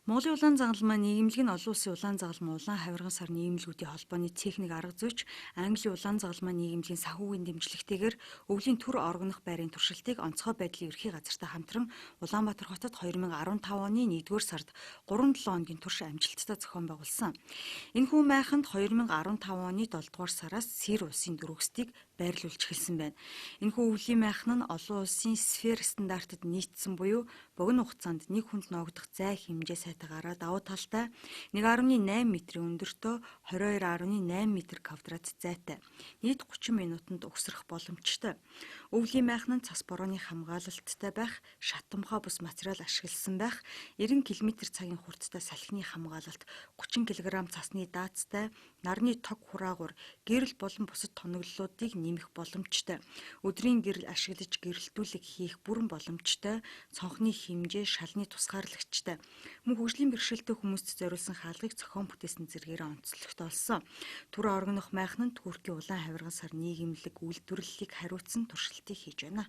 Монголын улаан загалмай нийгэмлэг нь олон улсын улаан загалмай улаан хавирган сар нийгэмлэгүүдийн холбооны техник арга зүйч Английн улаан загалмай нийгэмлэгийн санхүүгийн дэмжлэгтэйгээр өвлийн төр орогнох байрын туршилтыг онцгой байдлын ерхий газартай хамтран Улаанбаатар хотод 2015 оны 1-р сард 3-7 хоногийн турш амжилттай зохион байгуулсан. Энэхүү майханд 2015 оны 7-р сараас Сэр улсын дөрвөсдийг байрлуулж эхэлсэн байна. Энэхүү өвлийн майхан нь олон улсын сфер стандартад нийцсэн буюу богино хугацаанд нэг хүнд ногдох зай хэмжээ сайтаагаараа давуу талтай 1.8 метрийн өндөртөө 22.8 м квадрат зайтай. Нийт 30 минутанд угсрах боломжтой. Өвлийн майхан нь цас борооны хамгаалалттай байх, шатамхай бус материал ашигласан байх, 90 км/цагийн хурдтай салхины хамгаалалт, 30 кг цасны даацтай, нарны тог хураагур, гэрэл болон бусад тоноглолуудыг нэмэх боломжтой. Өдрийн гэрэл ашиглаж гэрэлтүүлэг хийх бүрэн боломжтой. Цонхны хэмжээ шалны тусгаарлагчтай. Мөн хөгжлийн бэрхшээлтэй хүмүүст зориулсан хаалгыг зохион бүтээсэн зэргээр онцлогдсон. Түр орогнох майхан нь Туркийн улаан хавирган сар нийгэмлэг үйлдвэрлэлийг хариуцсан туршилтыг хийж байна.